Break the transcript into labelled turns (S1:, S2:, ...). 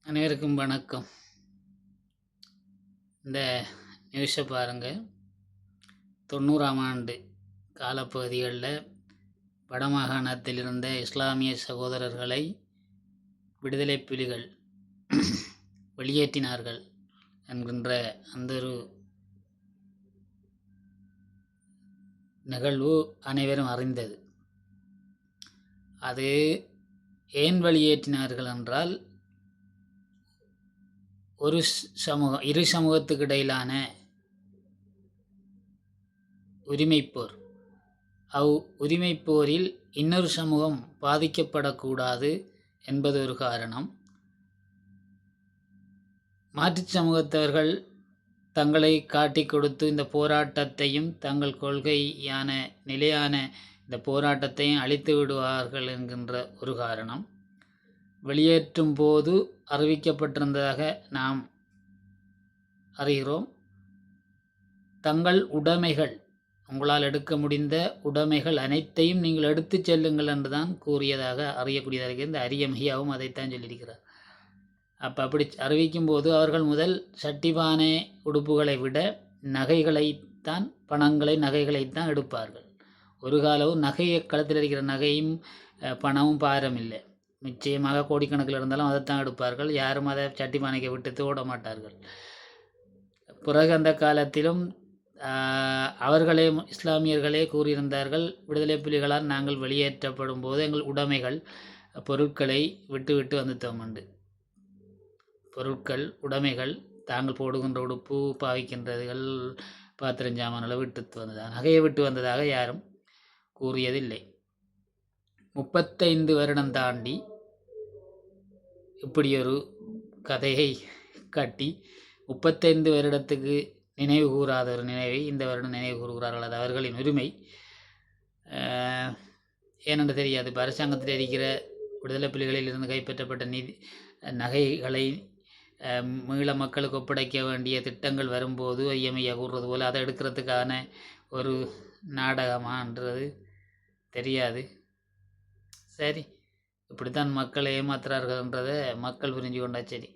S1: அனைவருக்கும் வணக்கம். இந்த நியூஸை பாருங்கள். 90ஆம் ஆண்டு காலப்பகுதிகளில் வடமாகாணத்தில் இருந்த இஸ்லாமிய சகோதரர்களை விடுதலை புலிகள் வெளியேற்றினார்கள் என்கின்ற அந்த ஒரு நிகழ்வு அனைவரும் அறிந்தது. அது ஏன் வெளியேற்றினார்கள் என்றால், இரு சமூகத்துக்கு இடையிலான உரிமைப்போர். உரிமைப்போரில் இன்னொரு சமூகம் பாதிக்கப்படக்கூடாது என்பது ஒரு காரணம். மாற்றுச் சமூகத்தவர்கள் தங்களை காட்டி கொடுத்து இந்த போராட்டத்தையும் தங்கள் கொள்கையான நிலையான இந்த போராட்டத்தையும் அழித்து விடுவார்கள் என்கின்ற ஒரு காரணம். வெளியேற்றும் போது அறிவிக்கப்பட்டிருந்ததாக நாம் அறிகிறோம். தங்கள் உடைமைகள், உங்களால் எடுக்க முடிந்த உடைமைகள் அனைத்தையும் நீங்கள் எடுத்து செல்லுங்கள் என்று தான் கூறியதாக அறியக்கூடியதாக இந்த அரிய மையாவும் அதைத்தான் சொல்லியிருக்கிறார். அப்படி அறிவிக்கும் போது அவர்கள் முதல் சட்டிபானை உடுப்புகளை விட நகைகளைத்தான், பணங்களை நகைகளைத்தான் எடுப்பார்கள். ஒரு காலமும் நகையை களத்தில் இருக்கிற நகையும் பணமும் பாரம் இல்லை. நிச்சயமாக கோடிக்கணக்கில் இருந்தாலும் அதைத்தான் எடுப்பார்கள். யாரும் அதை சட்டிபானைக்கு விட்டு ஓட மாட்டார்கள். பிறகு அந்த காலத்திலும் அவர்களே, இஸ்லாமியர்களே கூறியிருந்தார்கள், விடுதலை புலிகளால் நாங்கள் வெளியேற்றப்படும் போது எங்கள் உடைமைகள், பொருட்களை விட்டு விட்டு வந்துட்டோம் என்று. பொருட்கள், உடைமைகள், தாங்கள் போடுகின்ற உடுப்பு, பாவிக்கின்றதுகள், பாத்திரஞ்சாமான்களை விட்டு வந்ததாக, நகையை விட்டு வந்ததாக யாரும் கூறியதில்லை. 35 வருடம் தாண்டி இப்படி ஒரு கதையை கட்டி 35 வருடத்துக்கு நினைவு கூறாத ஒரு நினைவை இந்த வருடம் நினைவு கூறுகிறார்கள். அது அவர்களின் உரிமை. ஏனென்று தெரியாது. இப்போ அரசாங்கத்தில் இருக்கிற விடுதலை புலிகளில் இருந்து கைப்பற்றப்பட்ட நகைகளை மீள மக்களுக்கு ஒப்படைக்க வேண்டிய திட்டங்கள் வரும்போது ஐயமையா கூறுறது போல் அதை எடுக்கிறதுக்கான ஒரு நாடகமான்றது தெரியாது. சரி, இப்படித்தான் மக்களை ஏமாத்துறார்கள்ன்றதை மக்கள் புரிஞ்சு கொண்டா சரி.